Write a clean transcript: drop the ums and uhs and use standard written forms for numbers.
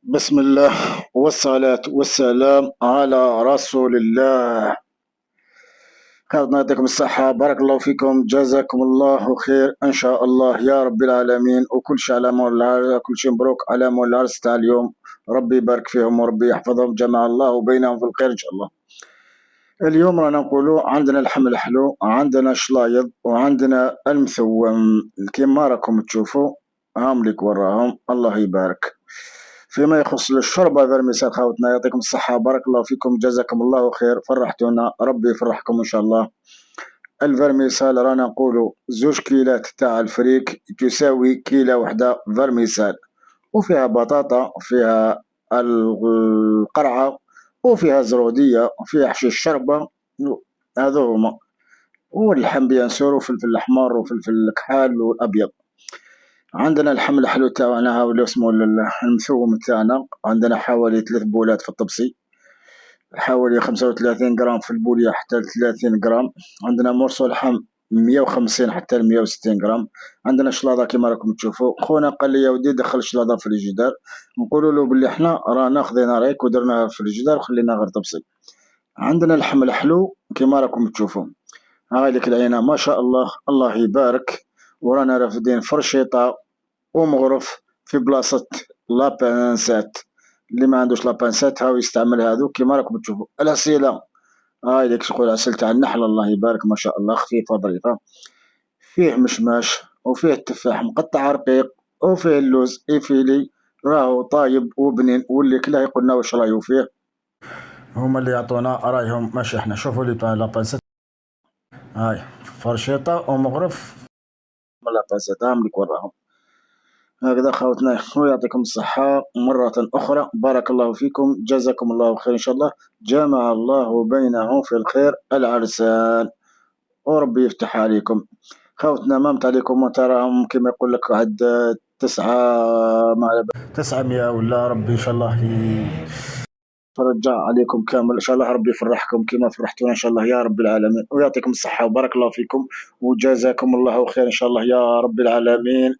بسم الله والصلاة والسلام على رسول الله. خير، يعطيكم الصحة، بارك الله فيكم، جزاكم الله خير إن شاء الله يا رب العالمين. وكل شيء على مول العرس، كل شيء مبروك على مول العرس تاع اليوم. ربي يبارك فيهم وربي يحفظهم، جمع الله بينهم في الخير إن شاء الله. اليوم رانا نقولوا عندنا اللحم الحلو، عندنا شلايض، وعندنا المثوم كما راكم تشوفوا. هام لك وراهم، الله يبارك. فيما يخص الشوربة فيرميسال خاوتنا، يعطيكم الصحة، بارك الله فيكم، جزاكم الله خير، فرحتونا، ربي يفرحكم إن شاء الله. الفيرميسال رانا نقولوا 2 كيلات تاع الفريك تساوي كيلة وحدة فيرميسال، وفيها بطاطا، وفيها القرعة، وفيها زرودية، وفيها حشيش شربة. هذو هما، واللحم بيان سور، وفلفل الأحمر، وفلفل الكحال والأبيض. عندنا اللحم الحلو تاعنا هاو اللي اسمه المثوم تاعنا، عندنا حوالي 3 بولات في الطبسي، حوالي 35 غرام في البولية حتى 30 غرام. عندنا مرسو لحم 150 حتى 160 غرام. عندنا شلاضة كما راكم تشوفوا. خونا قال لي يا ودي دخل الشلاضة في الفريجيدار، نقولوا له باللي احنا رانا خذينا رايك ودرناها في الفريجيدار وخلينا غير طبسي. عندنا اللحم الحلو كما راكم تشوفوا، هاي لك العينة ما شاء الله، الله يبارك. ورانا رافدين فرشيطة ومغرف في بلاصة لابانسات. اللي ما عندوش لابانسات هاو يستعمل هذو كيما راكم تشوفوا. العسيلة هاي ديك شغل عسل تاع النحل، الله يبارك ما شاء الله، خفيفة ظريفة. فيه مشماش، وفيه التفاح مقطع رقيق، وفيه اللوز إيفيلي، راهو طايب وبنين، واللي كلاه يقولنا واش رايو فيه. هما اللي يعطونا رايهم ماشي احنا. شوفوا لي لابانسات، هاي فرشيطة ومغرف لابانسات، هاهم لك وراهم. هكذا خوتنا، ويعطيكم الصحة مرة أخرى، بارك الله فيكم، جزاكم الله خير إن شاء الله. جمع الله بينهم في الخير العرسان، وربي يفتح عليكم. خوتنا مامت عليكم، وتراهم كما يقول لك عد 9، ما على 900 ولا ربي إن شاء الله يرجع عليكم كامل إن شاء الله. ربي يفرحكم كما فرحتونا إن شاء الله يا رب العالمين، ويعطيكم الصحة وبارك الله فيكم، وجزاكم الله خير إن شاء الله يا رب العالمين.